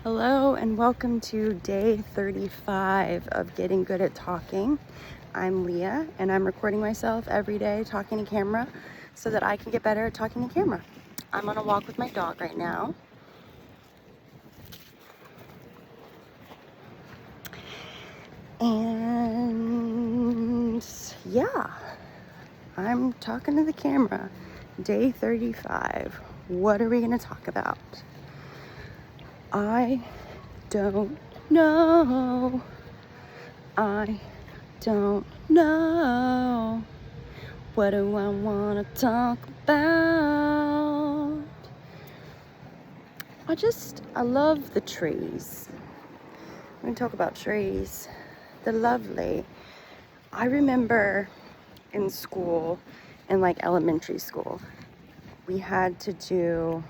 Hello and welcome to day 35 of Getting Good at Talking. I'm Leah and I'm recording myself every day talking to camera so that I can get better at talking to camera. I'm on a walk with my dog right now. And yeah, I'm talking to the camera. Day 35. What are we going to talk about? I don't know. I don't know. What do I want to talk about? I love the trees. We're going to talk about trees. They're lovely. I remember in school, in like elementary school, we had to do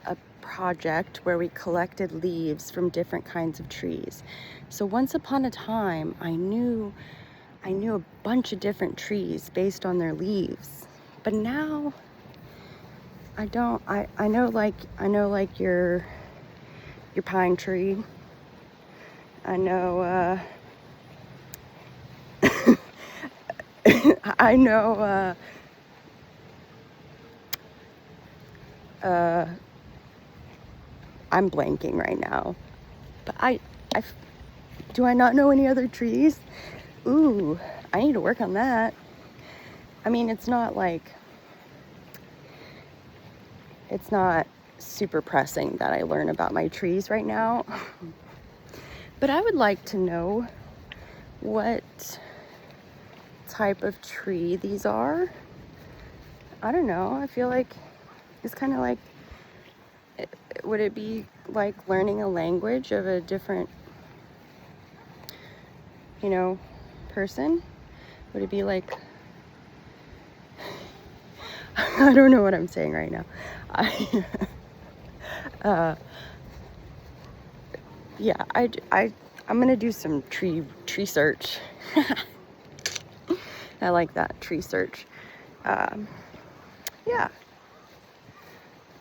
a project where we collected leaves from different kinds of trees. So once upon a time, I knew a bunch of different trees based on their leaves. But now I don't. I know like your pine tree. I know I know I'm blanking right now. But do I not know any other trees? Ooh, I need to work on that. I mean, it's not super pressing that I learn about my trees right now. But I would like to know what type of tree these are. I don't know. I feel like it's kind of like, would it be like learning a language of a different, person? Would it be like, I don't know what I'm saying right now. I'm gonna do some tree search. I like that, tree search. Yeah,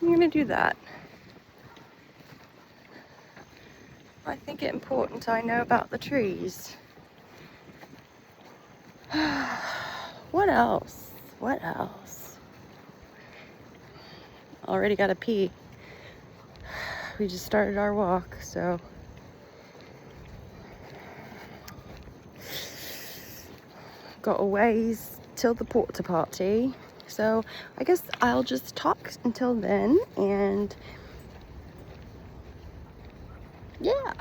I'm gonna do that. I think it's important I know about the trees. What else? Already gotta pee. We just started our walk, so got a ways till the porta potty. So I guess I'll just talk until then, and yeah.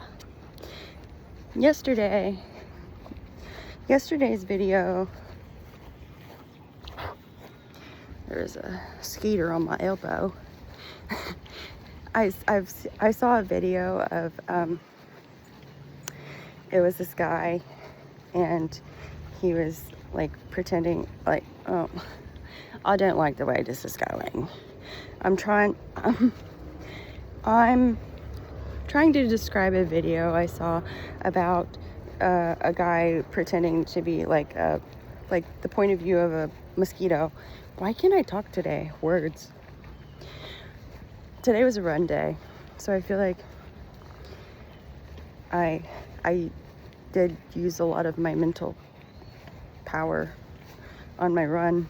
Yesterday's video, there's a skeeter on my elbow. I saw a video of it was this guy, and he was like pretending like, oh, I don't like the way this is going. I'm trying to describe a video I saw about a guy pretending to be like the point of view of a mosquito. Why can't I talk today? Words. Today was a run day, so I feel like I did use a lot of my mental power on my run,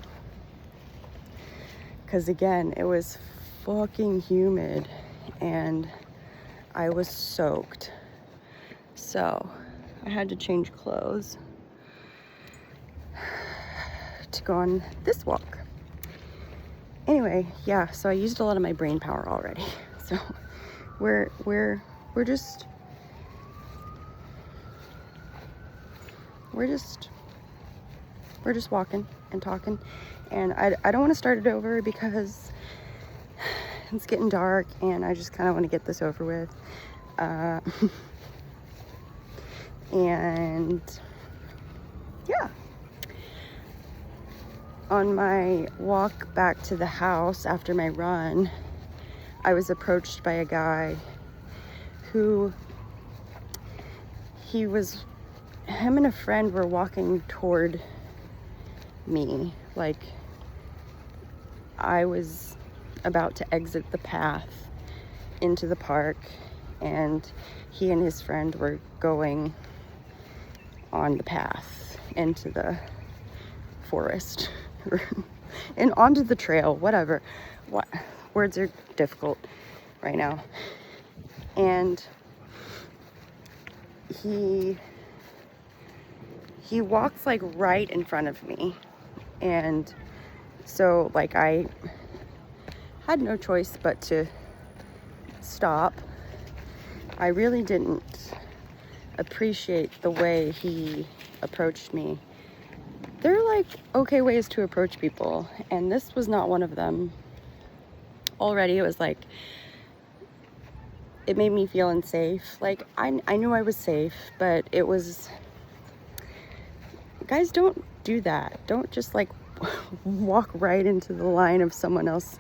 because again, it was fucking humid and I was soaked, so I had to change clothes to go on this walk. Anyway, yeah, so I used a lot of my brain power already. So we're just walking and talking, and I don't want to start it over because it's getting dark and I just kind of want to get this over with. And yeah, on my walk back to the house after my run, I was approached by a guy who, him and a friend were walking toward me, like I was about to exit the path into the park, and he and his friend were going on the path into the forest and onto the trail, whatever. What words are difficult right now. And he walks like right in front of me, and so like I had no choice but to stop. I really didn't appreciate the way he approached me. There are like okay ways to approach people, and this was not one of them. Already it was like, it made me feel unsafe. Like I knew I was safe, but it was, guys, don't do that. Don't just like walk right into the line of someone else.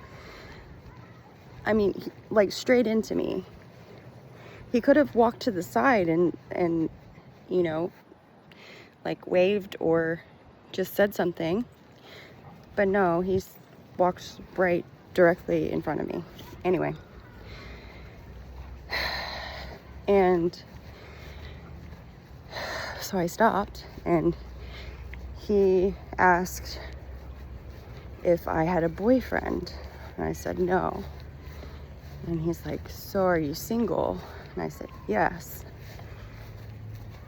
I mean, like straight into me. He could have walked to the side and you know, like waved or just said something, but no, he walks right directly in front of me. Anyway, and so I stopped, and he asked if I had a boyfriend, and I said no. And he's like, so are you single? And I said yes.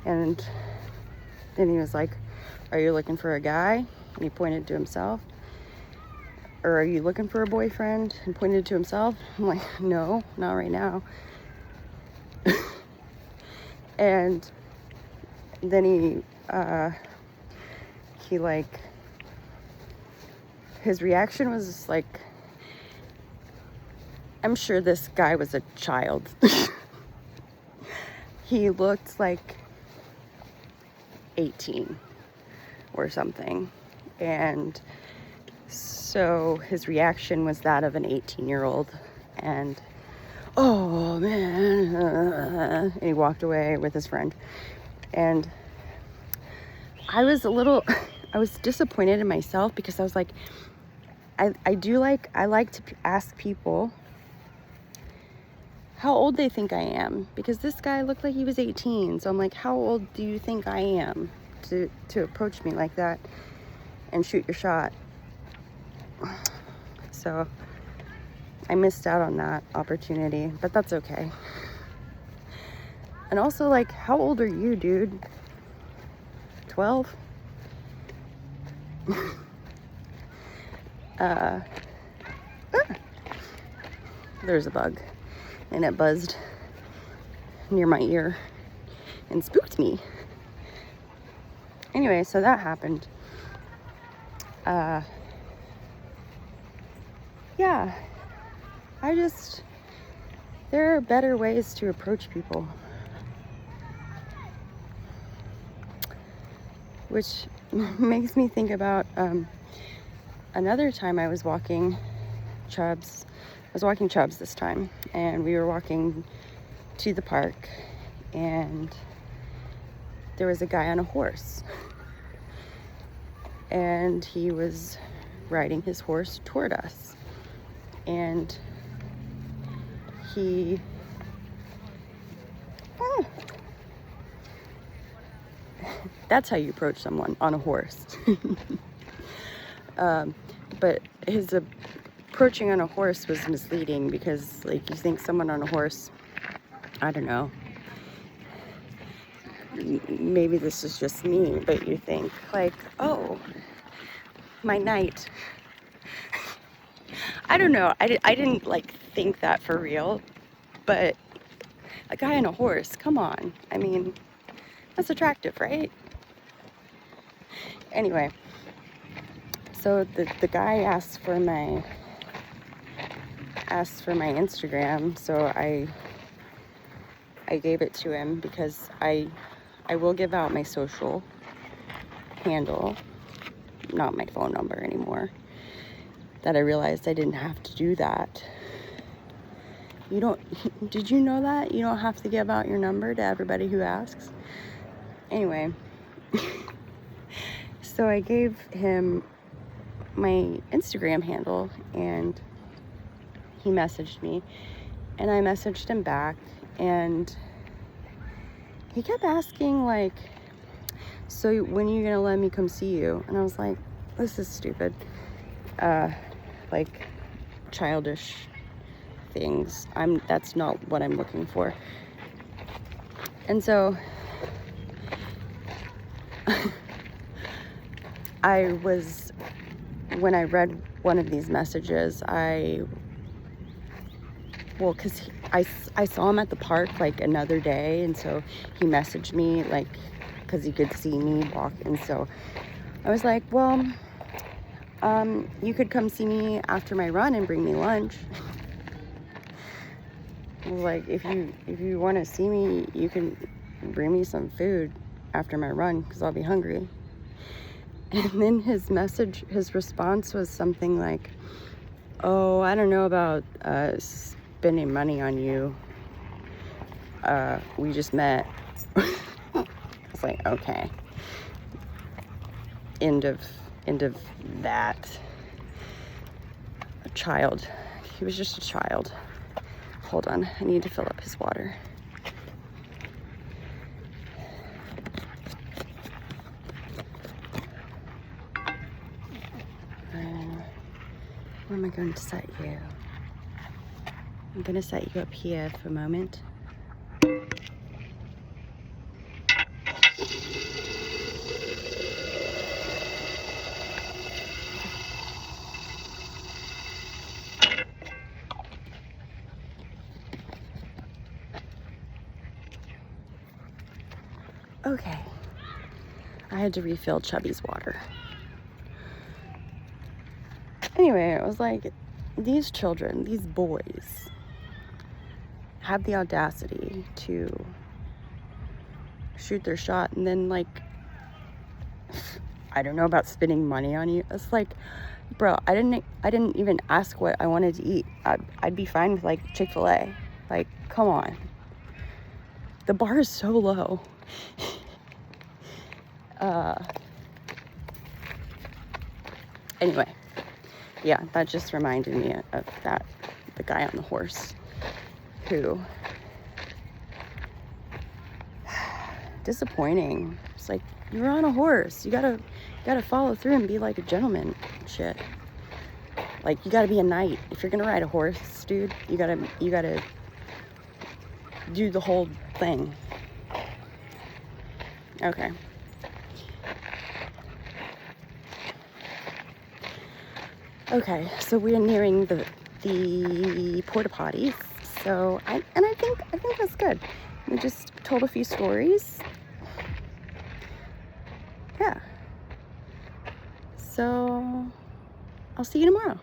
And then he was like, are you looking for a guy? And he pointed to himself. Or are you looking for a boyfriend? And pointed to himself. I'm like, no, not right now. And then he like, his reaction was like, I'm sure this guy was a child. He looked like 18 or something. And so his reaction was that of an 18-year-old. And, oh man, and he walked away with his friend. And I was I was disappointed in myself, because I was like, I like to ask people how old they think I am, because this guy looked like he was 18. So I'm like, how old do you think I am to approach me like that and shoot your shot? So I missed out on that opportunity, but that's okay. And also, like, how old are you, dude? 12? There's a bug, and it buzzed near my ear and spooked me. Anyway, so that happened. Yeah, there are better ways to approach people. Which makes me think about another time I was walking Chubbs. I was walking Chubbs this time, and we were walking to the park, and there was a guy on a horse, and he was riding his horse toward us, and he that's how you approach someone on a horse. But his approaching on a horse was misleading, because like, you think someone on a horse, I don't know, maybe this is just me, but you think like, oh, my knight. I don't know, I didn't like think that for real, but a guy on a horse, come on, I mean, that's attractive, right? Anyway, so the guy asked for my Instagram, so I gave it to him, because I will give out my social handle, not my phone number anymore. That I realized I didn't have to do that. Did you know that? You don't have to give out your number to everybody who asks? Anyway, so I gave him my Instagram handle, and he messaged me, and I messaged him back, And he kept asking, like, so when are you gonna let me come see you? And I was like, this is stupid. Like, childish things. That's not what I'm looking for. And so when I read one of these messages, because I saw him at the park like another day, and so he messaged me, like, because he could see me walk. And so I was like, well, you could come see me after my run and bring me lunch. I was like, if you want to see me, you can bring me some food after my run, because I'll be hungry. And then his response was something like, oh, I don't know about spending money on you. We just met. I was like, okay. End of that. A child. He was just a child. Hold on, I need to fill up his water. Where am I going to set you? I'm going to set you up here for a moment. Okay. I had to refill Chubby's water. Anyway, I was like, these children, these boys, have the audacity to shoot their shot, and then, like, I don't know about spending money on you. It's like, bro, I didn't even ask what I wanted to eat. I'd be fine with, like, Chick-fil-A. Like, come on. The bar is so low. Anyway, yeah, that just reminded me of the guy on the horse who, disappointing. It's like, you're on a horse. You gotta follow through and be like a gentleman. Shit. Like, you gotta be a knight. If you're gonna ride a horse, dude, you gotta do the whole thing. Okay. Okay, so we are nearing the porta potties. So I think that's good. We just told a few stories. Yeah. So I'll see you tomorrow.